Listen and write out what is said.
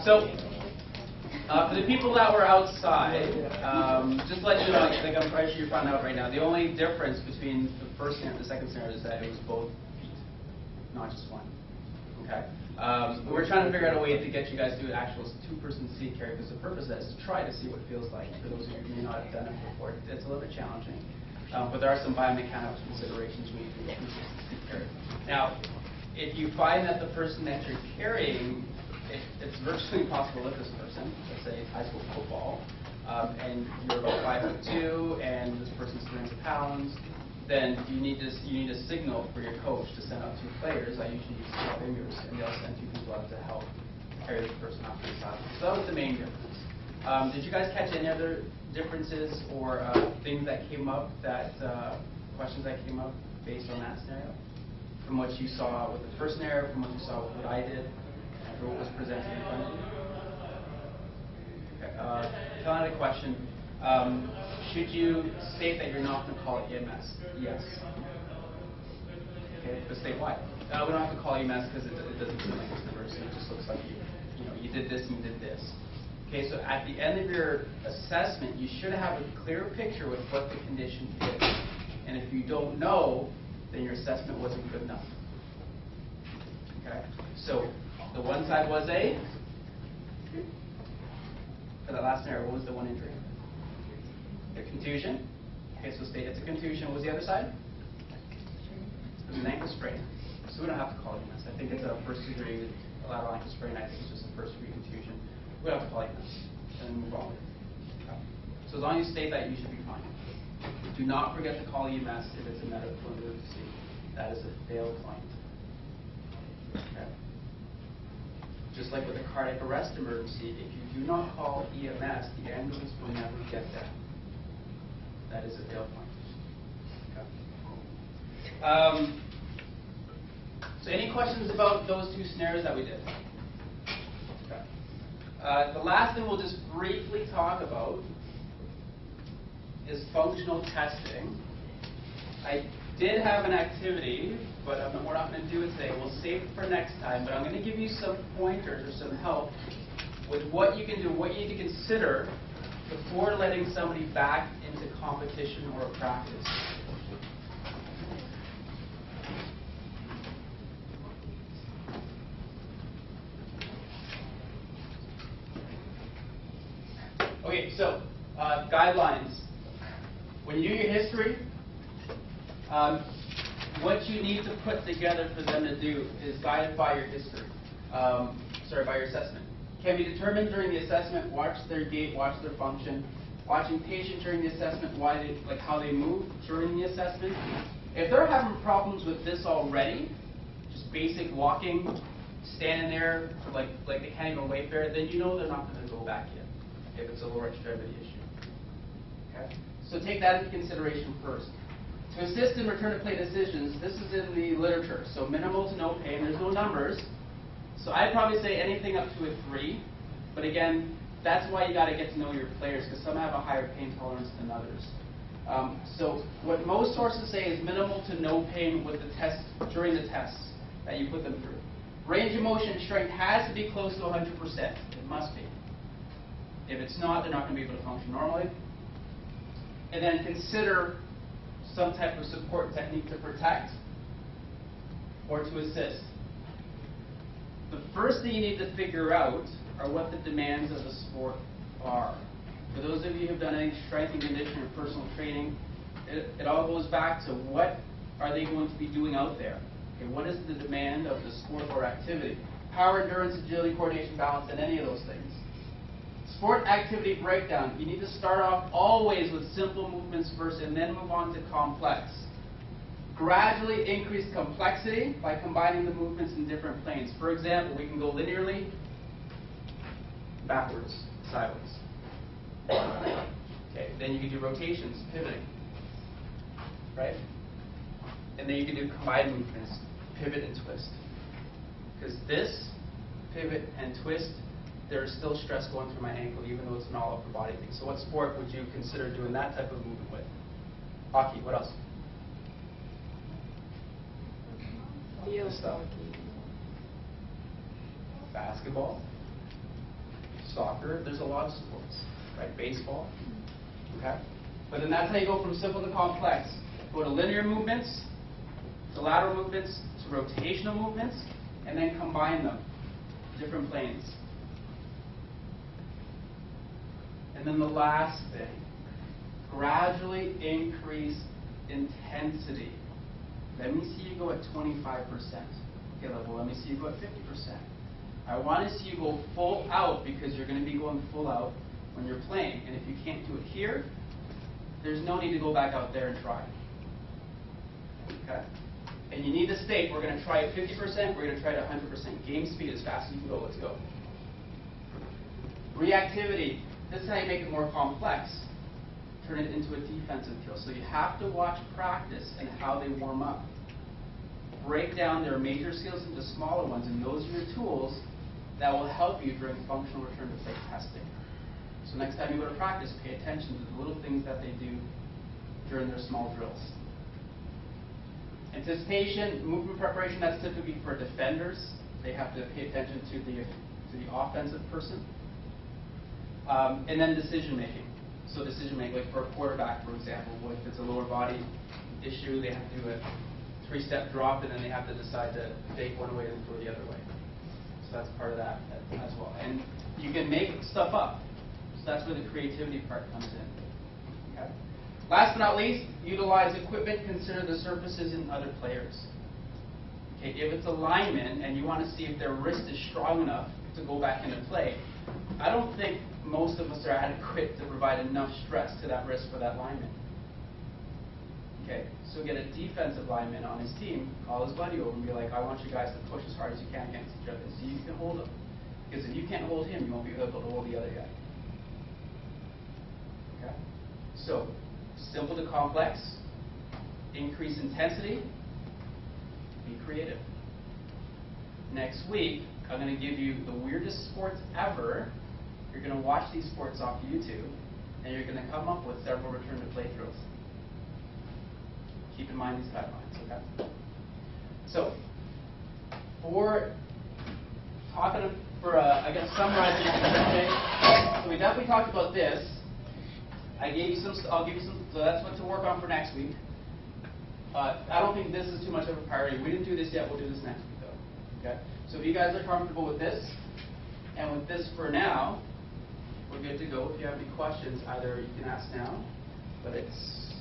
So, for the people that were outside, just to let you know, like I'm pretty sure you found out right now, the only difference between the first scenario and the second scenario is that it was both feet, not just one. Okay? We're trying to figure out a way to get you guys to do an actual two-person seat carry, because the purpose of that is to try to see what it feels like. For those of you who may not have done it before, it's a little bit challenging. But there are some biomechanical considerations when you do a two-person seat carry. Now, if you find that the person that you're carrying, it's virtually impossible to lift this person, let's say high school football, and you're about 5'2", and this person's 300 pounds, then you need a signal for your coach to send out two players. I usually use 2 fingers, and they'll send 2 people out to help carry this person off to the side. So that was the main difference. Did you guys catch any other differences or things that came up, questions that came up based on that scenario? From what you saw with the first scenario, from what you saw with what I did, and for what was presented in front of you? Okay. Another question. Should you state that you're not going to call it EMS? Yes. Okay, but state why. We don't have to call EMS because it doesn't seem like it's diversity. It just looks like you did this and you did this. Okay, so at the end of your assessment, you should have a clear picture with what the condition is. And if you don't know, then your assessment wasn't good enough. Okay, so the one side was for that last scenario, what was the one injury? A contusion. Okay, so state it's a contusion. What was the other side? It was an ankle sprain. So we don't have to call it EMS. I think it's a first degree lateral ankle sprain. I think it's just a first degree contusion. We don't have to call it EMS. And move on. Okay. So as long as you state that, you should be fine. Do not forget to call EMS if it's a medical emergency. That is a failed claim. Okay. Just like with a cardiac arrest emergency, if you do not call EMS, the ambulance will never get there. That is a failed point. Okay. So any questions about those 2 scenarios that we did? Okay. The last thing we'll just briefly talk about is functional testing. I did have an activity, but we're not going to do it today. We'll save it for next time, but I'm going to give you some pointers or some help with what you can do, what you need to consider before letting somebody back into competition or practice. Okay, so guidelines. When you do your history, what you need to put together for them to do is guided by your history. By your assessment. Can be determined during the assessment. Watch their gait, watch their function. Watching patient during the assessment, how they move during the assessment. If they're having problems with this already, just basic walking, standing there like they can't even wayfare, then you know they're not going to go back yet if it's a lower extremity issue. Okay? So take that into consideration first. To assist in return to play decisions, this is in the literature. So minimal to no pain. There's no numbers. So I'd probably say anything up to a 3. But again, that's why you got to get to know your players, because some have a higher pain tolerance than others. So what most sources say is minimal to no pain with the test during the tests that you put them through. Range of motion strength has to be close to 100%. It must be. If it's not, they're not going to be able to function normally. And then consider some type of support technique to protect or to assist. The first thing you need to figure out are what the demands of the sport are. For those of you who have done any strength and conditioning or personal training, it all goes back to what are they going to be doing out there? Okay, what is the demand of the sport or activity? Power, endurance, agility, coordination, balance, and any of those things. Sport activity breakdown. You need to start off always with simple movements first and then move on to complex. Gradually increase complexity by combining the movements in different planes. For example, we can go linearly, backwards, sideways. Okay, then you can do rotations, pivoting, right? And then you can do combined movements, pivot and twist. Because this, pivot and twist, there is still stress going through my ankle, even though it's an all upper body thing. So what sport would you consider doing that type of movement with? Hockey, what else? Field stuff. hockey. Basketball. soccer, there's a lot of sports, right? Baseball, okay? But then that's how you go from simple to complex. Go to linear movements, to lateral movements, to rotational movements, and then combine them, different planes. And then the last thing, gradually increase intensity. Let me see you go at 25%. Okay, level, let me see you go at 50%. I want to see you go full out because you're going to be going full out when you're playing. And if you can't do it here, there's no need to go back out there and try. Okay? And you need to state, we're going to try at 50%, we're going to try at 100%. Game speed as fast as you can go, let's go. Reactivity, this is how you make it more complex. Turn it into a defensive drill. So you have to watch practice and how they warm up. Break down their major skills into smaller ones, and those are your tools that will help you during functional return to play testing. So next time you go to practice, pay attention to the little things that they do during their small drills. Anticipation, movement preparation, that's typically for defenders. They have to pay attention to the offensive person. And then decision making. So decision making, like for a quarterback, for example, if it's a lower body issue, they have to do a 3-step drop, and then they have to decide to fake one way and throw the other way. So that's part of that as well. And you can make stuff up. So that's where the creativity part comes in. Okay? Last but not least, utilize equipment. Consider the surfaces in other players. Okay, if it's a lineman and you want to see if their wrist is strong enough to go back into play, I don't think most of us are adequate to provide enough stress to that wrist for that lineman. Okay, so get a defensive lineman on his team, call his buddy over and be like, I want you guys to push as hard as you can against each other so you can hold him. Because if you can't hold him, you won't be able to hold the other guy. Okay? So, simple to complex, increase intensity, be creative. Next week, I'm going to give you the weirdest sports ever. You're going to watch these sports off YouTube, and you're going to come up with several return to play drills. Keep in mind these guidelines, okay? So, I guess summarizing what we're today. So we definitely talked about this. I'll give you some, so that's what to work on for next week. I don't think this is too much of a priority. We didn't do this yet, we'll do this next week though, okay? So if you guys are comfortable with this, and with this for now, we're good to go. If you have any questions, either you can ask now, but it's